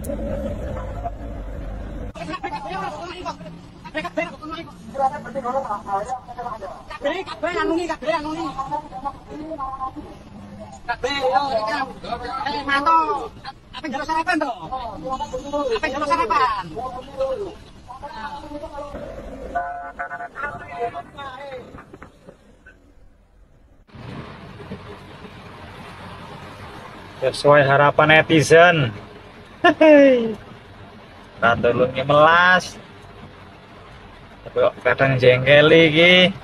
Apa yang sarapan tuh? Apa yang sarapan? Sesuai harapan netizen. Hehehe. Rantulungnya melas. Tapi kok kadang jengkel iki.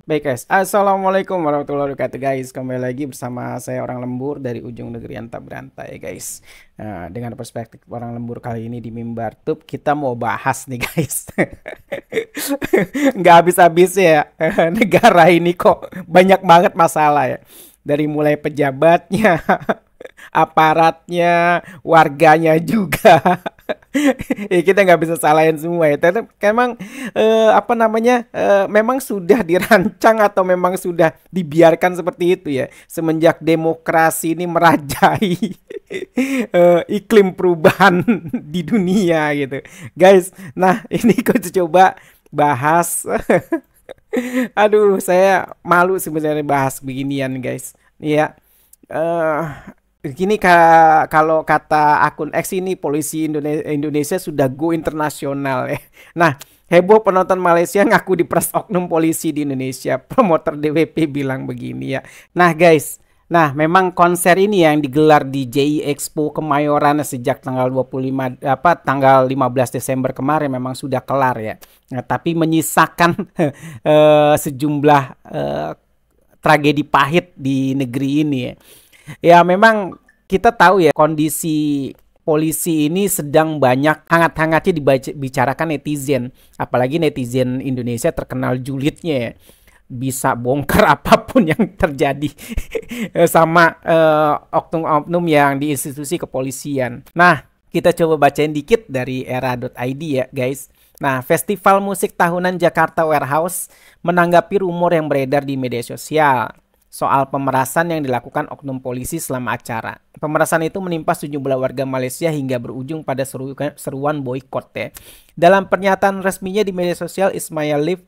Baik guys, assalamualaikum warahmatullahi wabarakatuh guys. Kembali lagi bersama saya orang lembur dari ujung negeri yang tak berantai guys. Nah, dengan perspektif orang lembur kali ini di Mimbar Tube kita mau bahas nih guys. Nggak habis-habis ya. Negara ini kok banyak banget masalah ya. Dari mulai pejabatnya, aparatnya, warganya juga. Ya, kita nggak bisa salahin semua ya. Tapi memang memang sudah dirancang atau memang sudah dibiarkan seperti itu ya. Semenjak demokrasi ini merajai iklim perubahan di dunia gitu, guys. Nah ini aku coba bahas. Aduh, saya malu sebenarnya bahas beginian guys. Ya. Gini kalau kata akun X ini polisi Indonesia sudah go internasional ya. Nah, heboh penonton Malaysia ngaku diperas oknum polisi di Indonesia. Promotor DWP bilang begini ya. Nah, guys, memang konser ini yang digelar di JI Expo Kemayoran sejak tanggal 15 Desember kemarin memang sudah kelar ya. Nah, tapi menyisakan sejumlah tragedi pahit di negeri ini ya. Ya memang kita tahu ya kondisi polisi ini sedang banyak hangat-hangatnya dibicarakan netizen. Apalagi netizen Indonesia terkenal julidnya ya. Bisa bongkar apapun yang terjadi sama oknum-oknum yang di institusi kepolisian. Nah, kita coba bacain dikit dari era.id ya guys. Nah, Festival Musik Tahunan Jakarta Warehouse menanggapi rumor yang beredar di media sosial soal pemerasan yang dilakukan oknum polisi selama acara. Pemerasan itu menimpa sejumlah warga Malaysia hingga berujung pada seruan boikot ya. Dalam pernyataan resminya di media sosial, Ismail Liv,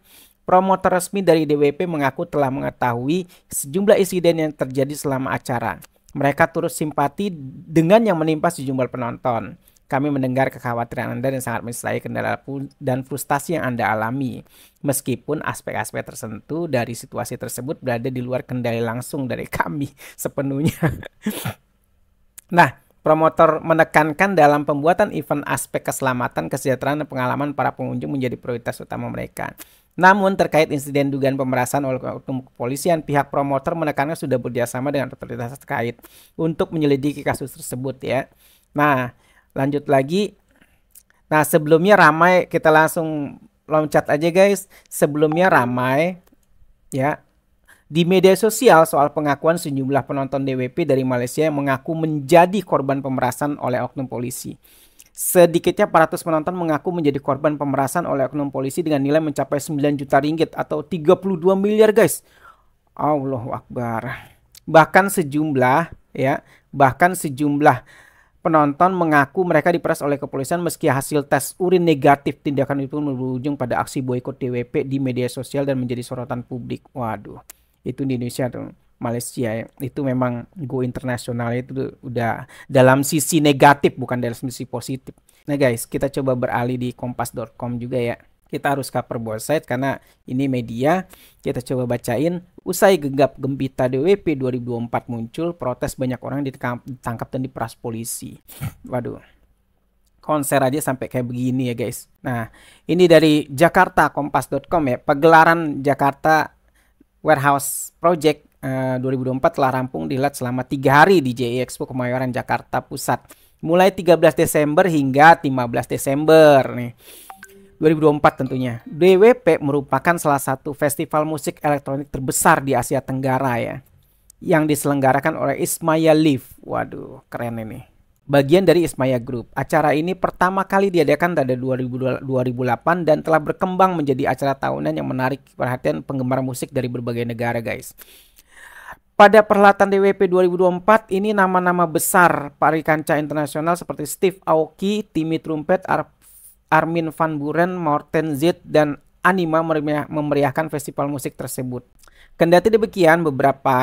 promotor resmi dari DWP, mengaku telah mengetahui sejumlah insiden yang terjadi selama acara. Mereka turut simpati dengan yang menimpa sejumlah penonton. Kami mendengar kekhawatiran Anda dan sangat menyesalai kendala dan frustasi yang Anda alami. Meskipun aspek-aspek tertentu dari situasi tersebut berada di luar kendali langsung dari kami sepenuhnya. Nah, promotor menekankan dalam pembuatan event aspek keselamatan, kesejahteraan, dan pengalaman para pengunjung menjadi prioritas utama mereka. Namun terkait insiden dugaan pemerasan oleh oknum kepolisian, pihak promotor menekankan sudah bekerjasama dengan otoritas terkait untuk menyelidiki kasus tersebut ya. Nah, lanjut lagi. Nah, sebelumnya ramai, kita langsung loncat aja guys. Sebelumnya ramai ya di media sosial soal pengakuan sejumlah penonton DWP dari Malaysia yang mengaku menjadi korban pemerasan oleh oknum polisi. Sedikitnya 400 penonton mengaku menjadi korban pemerasan oleh oknum polisi dengan nilai mencapai 9 juta ringgit atau 32 miliar guys. Allahu Akbar. Bahkan sejumlah penonton mengaku mereka diperas oleh kepolisian meski hasil tes urin negatif. Tindakan itu berujung pada aksi boikot DWP di media sosial dan menjadi sorotan publik. Waduh, itu di Indonesia tuh. Malaysia ya, itu memang go internasional itu udah dalam sisi negatif bukan dalam sisi positif. Nah guys, kita coba beralih di kompas.com juga ya. Kita harus cover both side karena ini media. Kita coba bacain. Usai gegap gempita DWP 2024 muncul, protes banyak orang ditangkap dan diperas polisi. Waduh, konser aja sampai kayak begini ya guys. Nah, ini dari Jakarta, kompas.com ya. Pegelaran Jakarta Warehouse Project 2024 telah rampung dihelat selama 3 hari di JI Expo Kemayoran Jakarta Pusat. Mulai 13 Desember hingga 15 Desember nih. 2024 tentunya. DWP merupakan salah satu festival musik elektronik terbesar di Asia Tenggara ya, yang diselenggarakan oleh Ismaya Live. Waduh, keren ini. Bagian dari Ismaya Group. Acara ini pertama kali diadakan pada 2008 dan telah berkembang menjadi acara tahunan yang menarik perhatian penggemar musik dari berbagai negara, guys. Pada perhelatan DWP 2024 ini nama-nama besar parikanca internasional seperti Steve Aoki, Timmy Trumpet, Armin van Buuren, Morten Zit, dan Anima memeriahkan festival musik tersebut. Kendati demikian, beberapa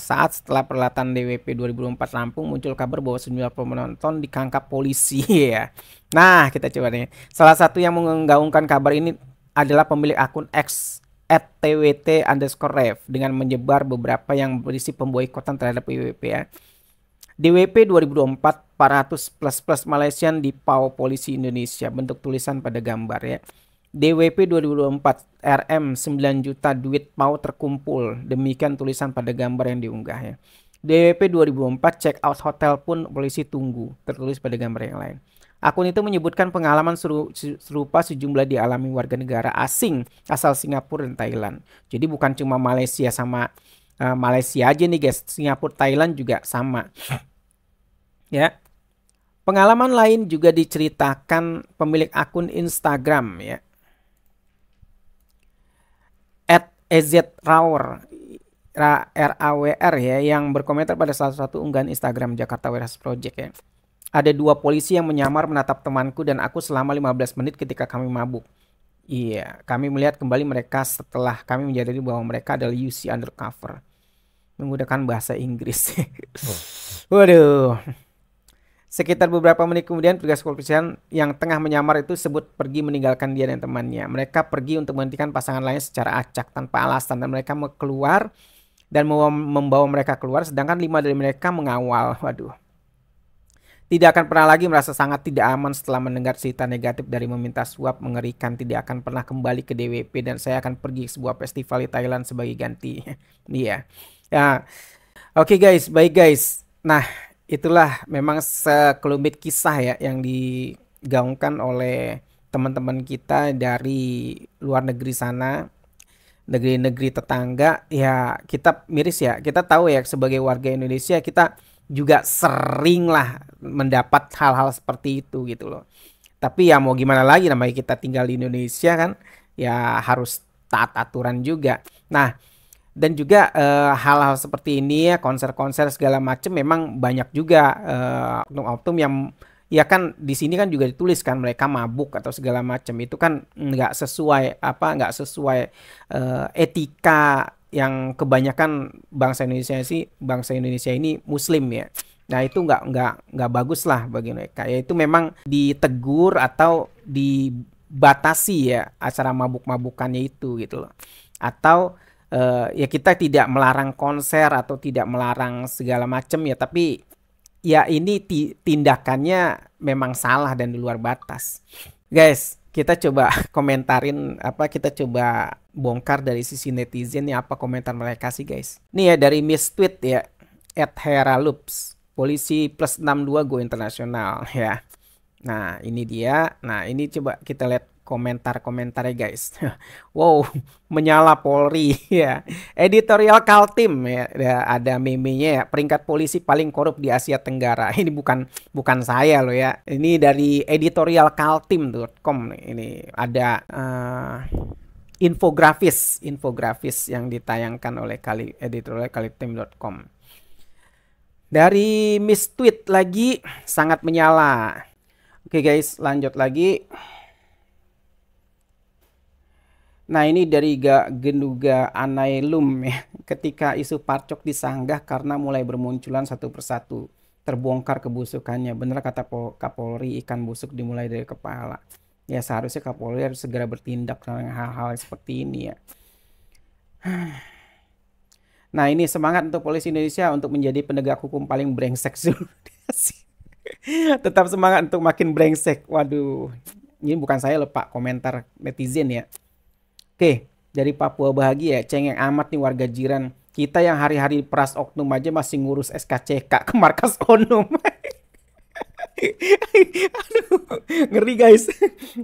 saat setelah perhelatan DWP 2024 rampung, muncul kabar bahwa sejumlah penonton ditangkap polisi ya. Nah, kita coba nih. Salah satu yang menggaungkan kabar ini adalah pemilik akun X @twt_rev dengan menyebar beberapa yang berisi pemboikotan terhadap DWP ya. DWP 2024 400+ Malaysian di PAU Polisi Indonesia, bentuk tulisan pada gambar ya. DWP 2024 RM 9 juta duit PAU terkumpul, demikian tulisan pada gambar yang diunggah ya. DWP 2024 check out hotel pun polisi tunggu, tertulis pada gambar yang lain. Akun itu menyebutkan pengalaman serupa sejumlah dialami warga negara asing asal Singapura dan Thailand. Jadi bukan cuma Malaysia sama Malaysia aja nih guys, Singapura, Thailand juga sama. Ya. Pengalaman lain juga diceritakan pemilik akun Instagram ya. @ezrawr RAWR ya, yang berkomentar pada salah satu unggahan Instagram Jakarta Warehouse Project ya. Ada 2 polisi yang menyamar menatap temanku dan aku selama 15 menit ketika kami mabuk. Iya, kami melihat kembali mereka setelah kami menyadari bahwa mereka adalah UC undercover. Menggunakan bahasa Inggris. Waduh. Sekitar beberapa menit kemudian, petugas kepolisian yang tengah menyamar itu sebut pergi meninggalkan dia dan temannya. Mereka pergi untuk menghentikan pasangan lain secara acak tanpa alasan, dan mereka keluar dan membawa mereka keluar, sedangkan 5 dari mereka mengawal. Waduh. Tidak akan pernah lagi merasa sangat tidak aman setelah mendengar cerita negatif dari meminta suap mengerikan. Tidak akan pernah kembali ke DWP dan saya akan pergi ke sebuah festival di Thailand sebagai ganti. Iya. Ya. Oke guys, baik guys. Nah, itulah memang sekelumit kisah ya yang digaungkan oleh teman-teman kita dari luar negeri sana, negeri-negeri tetangga. Ya kita miris ya, kita tahu ya sebagai warga Indonesia kita juga sering lah mendapat hal-hal seperti itu gitu loh. Tapi ya mau gimana lagi, namanya kita tinggal di Indonesia kan, ya harus taat aturan juga. Nah, dan juga hal-hal seperti ini ya, konser-konser segala macam memang banyak juga oknum-oknum yang ya kan di sini kan juga dituliskan mereka mabuk atau segala macam, itu kan nggak sesuai etika yang kebanyakan bangsa Indonesia ini Muslim ya. Nah itu nggak bagus lah bagi mereka. Ya itu memang ditegur atau dibatasi ya acara mabuk-mabukannya itu gitu loh. Atau ya kita tidak melarang konser atau tidak melarang segala macam ya, tapi ya ini tindakannya memang salah dan di luar batas. Guys, kita coba komentarin kita coba bongkar dari sisi netizen ya, apa komentar mereka sih guys. Nih ya dari Miss Tweet ya, @heraloops, polisi +62 go internasional ya. Nah ini dia. Nah ini coba kita lihat komentar-komentarnya guys. Wow, menyala Polri ya. Editorial Kaltim ya, ada meme-nya ya, peringkat polisi paling korup di Asia Tenggara. Ini bukan saya loh ya. Ini dari editorialkaltim.com. Ini ada infografis yang ditayangkan oleh editorialkaltim.com. Dari Miss Tweet lagi, sangat menyala. Oke guys, lanjut lagi. Nah ini dari Genduga Anailum ya. Ketika isu Parcok disanggah karena mulai bermunculan satu persatu, terbongkar kebusukannya. Benar kata Kapolri, ikan busuk dimulai dari kepala. Ya seharusnya Kapolri harus segera bertindak dengan hal-hal seperti ini ya. Nah ini semangat untuk polisi Indonesia untuk menjadi penegak hukum paling brengsek. Tetap semangat untuk makin brengsek. Waduh, ini bukan saya loh Pak, komentar netizen ya. Oke, dari Papua Bahagia, cengeng amat nih warga jiran Kita yang hari-hari peras oknum aja masih ngurus SKCK ke markas Onum. Aduh, ngeri guys.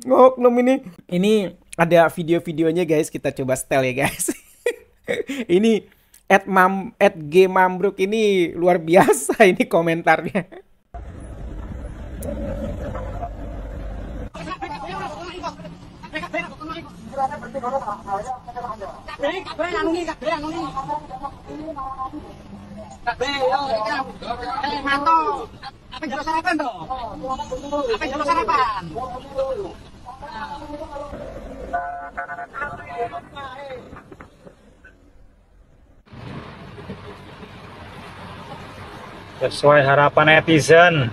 Oknum ini. Ini ada video-videonya guys, kita coba setel ya guys. Ini @G Mambruk ini luar biasa ini komentarnya. Apa yang sarapan toh? Apa yang sarapan? Sesuai harapan netizen.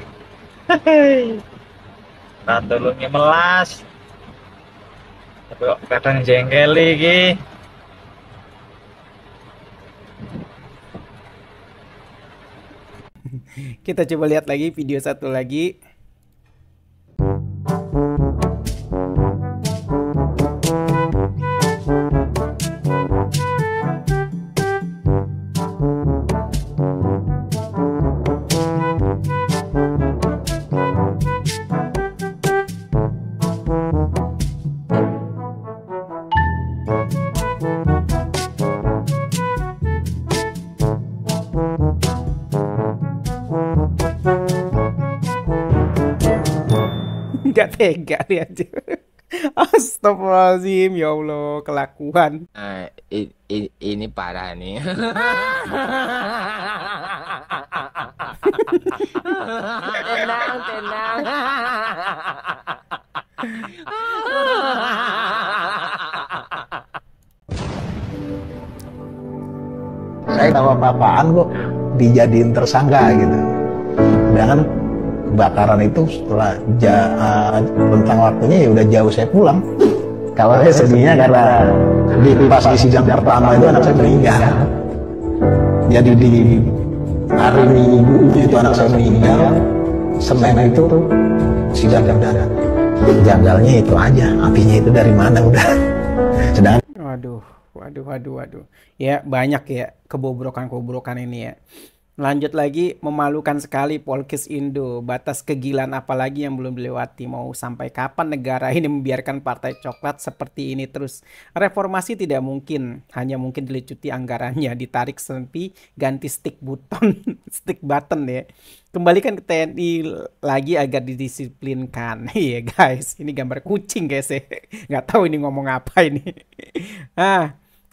Rantulungnya melas. Tapi kok kadang jengkel iki. Kita coba lihat lagi video satu lagi. Nggak tega dia aja. Astagfirullahaladzim, ya Allah, kelakuan. Ini parah nih. Tenang, tenang. Saya tahu apa-apaan kok dijadiin tersangka gitu. Sedangkan kebakaran itu setelah rentang waktunya ya udah jauh saya pulang. Kalau saya sedihnya karena pas di sidang pertama itu anak saya meninggal. Jadi di hari Minggu itu anak saya meninggal, Senin itu sidang perdana. Janggalnya itu aja, apinya itu dari mana udah. Sedangkan Waduh. Ya banyak ya kebobrokan ini ya. Lanjut lagi, memalukan sekali Polkis Indo. Batas kegilaan apalagi yang belum dilewati. Mau sampai kapan negara ini membiarkan partai coklat seperti ini terus? Reformasi tidak mungkin. Hanya mungkin dilicuti anggarannya. Ditarik sempi, ganti stick button ya. Kembalikan ke TNI lagi agar didisiplinkan. Iya guys, ini gambar kucing guys ya. Nggak tahu ini ngomong apa ini.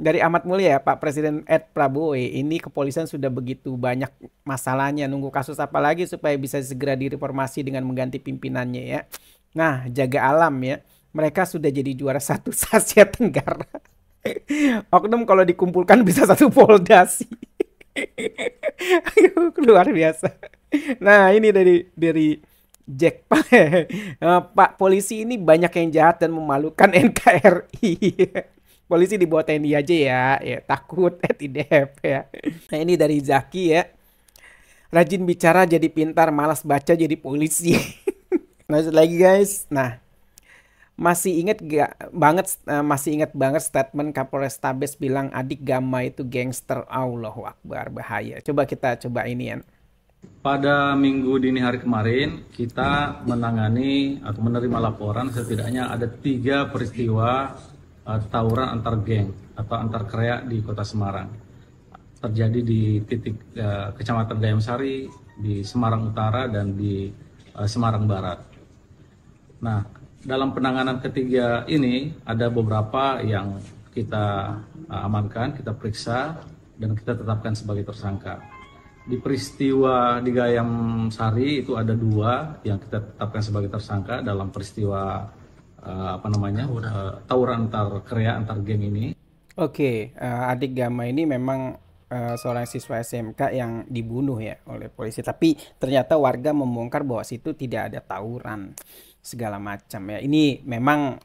Dari Ahmad Mulia, Pak Presiden Prabowo, ini kepolisian sudah begitu banyak masalahnya. Nunggu kasus apa lagi supaya bisa segera direformasi dengan mengganti pimpinannya ya. Nah, jaga alam ya. Mereka sudah jadi juara 1 Asia Tenggara. Oknum kalau dikumpulkan bisa 1 Polda sih. Luar biasa. Nah, ini dari Jack Pak polisi ini banyak yang jahat dan memalukan NKRI. Polisi di bawah TNI aja ya takut tidak ya. Nah ini dari Zaki ya. Rajin bicara jadi pintar, malas baca jadi polisi. Lanjut lagi guys. Nah masih ingat banget statement Kapolrestabes bilang adik Gama itu gangster. Allahu Akbar, bahaya. Coba ini ya. Pada minggu dini hari kemarin kita menangani atau menerima laporan setidaknya ada 3 peristiwa tawuran antar geng atau antar krea di Kota Semarang. Terjadi di titik Kecamatan Gayam Sari, di Semarang Utara dan di Semarang Barat. Nah, dalam penanganan ketiga ini ada beberapa yang kita amankan, kita periksa dan kita tetapkan sebagai tersangka. Di peristiwa di Gayam Sari itu ada 2 yang kita tetapkan sebagai tersangka dalam peristiwa tawuran antar krea antar geng ini. Oke, adik Gama ini memang seorang siswa SMK yang dibunuh ya oleh polisi, tapi ternyata warga membongkar bahwa situ tidak ada tawuran segala macam ya. Ini memang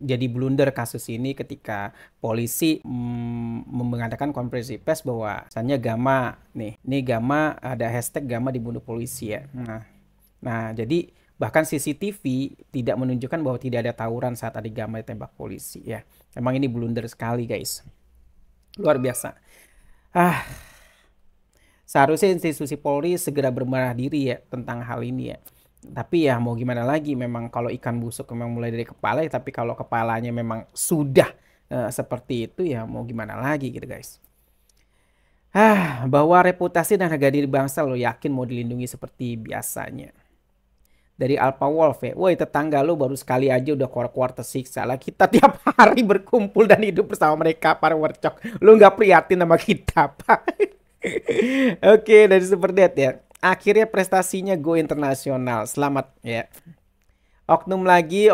jadi blunder kasus ini ketika polisi mengadakan konferensi pers bahwa misalnya Gama nih Gama ada hashtag Gama dibunuh polisi ya. Nah jadi bahkan CCTV tidak menunjukkan bahwa tidak ada tawuran saat adik Gama ditembak polisi ya. Emang ini blunder sekali guys. Luar biasa. Ah, seharusnya institusi Polri segera berbenah diri ya tentang hal ini ya. Tapi ya mau gimana lagi, memang kalau ikan busuk memang mulai dari kepala ya, tapi kalau kepalanya memang sudah seperti itu ya mau gimana lagi gitu guys. Bahwa reputasi dan harga diri bangsa lo yakin mau dilindungi seperti biasanya. Dari Alpha Wolf ya, woi tetangga lo baru sekali aja udah keluar-keluar tersiksa lah. Kita tiap hari berkumpul dan hidup bersama mereka para warcok. Lo nggak prihatin sama kita pak? Oke, dari Super Dad ya. Akhirnya prestasinya go internasional. Selamat ya. Oknum lagi.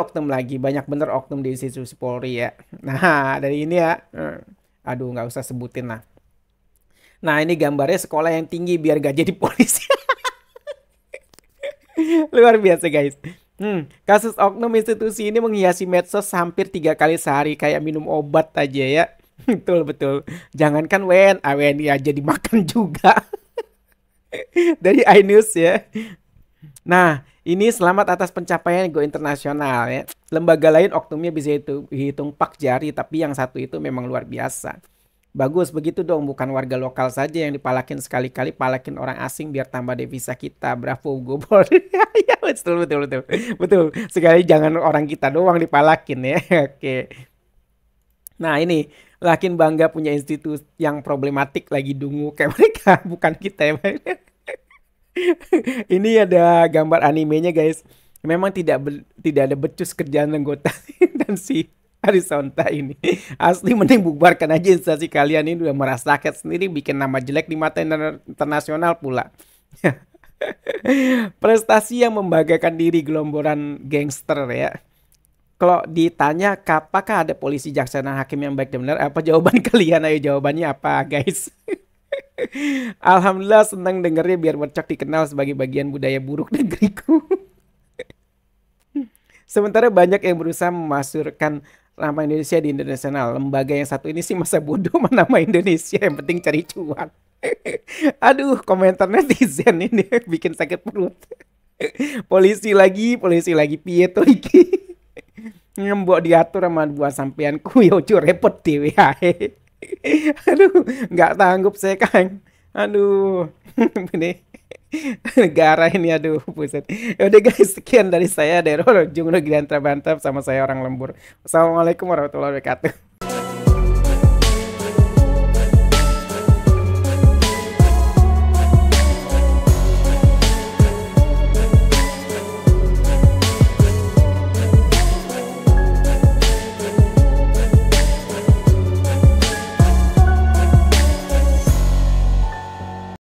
Banyak bener oknum di institusi Polri ya. Nah, dari ini ya. Aduh, nggak usah sebutin lah. Nah, ini gambarnya sekolah yang tinggi biar gak jadi polisi. Luar biasa guys. Kasus oknum institusi ini menghiasi medsos hampir 3 kali sehari kayak minum obat aja ya. Betul. Jangankan WNI aja dimakan juga. Dari iNews ya. Nah, ini selamat atas pencapaian go internasional ya. Lembaga lain oknumnya bisa dihitung pak jari, tapi yang satu itu memang luar biasa. Bagus begitu dong, bukan warga lokal saja yang dipalakin, sekali-kali palakin orang asing biar tambah devisa kita. Bravo Gobor. Ya betul. Sekali jangan orang kita doang dipalakin ya. Oke. Nah ini lakin bangga punya institusi yang problematik lagi dungu kayak mereka, bukan kita ya. Ini ada gambar animenya guys. Memang tidak ada becus kerjaan anggota dan si Arisonta ini. Asli mending bubarkan aja instansi kalian ini, udah merasa sakit sendiri, bikin nama jelek di mata internasional pula. Prestasi yang membanggakan diri gelomboran gangster ya. Kalau ditanya apakah ada polisi, jaksa dan hakim yang baik dan benar, apa jawaban kalian? Ayo jawabannya apa guys? Alhamdulillah senang dengernya, biar Warcok dikenal sebagai bagian budaya buruk negeriku. Sementara banyak yang berusaha memasukkan nama Indonesia di internasional. Lembaga yang satu ini sih masa bodoh nama Indonesia, yang penting cari cuan. Aduh, komentar netizen ini bikin sakit perut. Polisi lagi piye to iki. Ngembok diatur sama buah sampeanku ya ojo repot dhewe ae. Aduh, nggak sanggup saya Kang. Aduh, ini negara ini aduh buset. Udah guys, sekian dari saya Dero Jung Regrian Trabantap, sama saya orang lembur. Wassalamualaikum warahmatullahi wabarakatuh.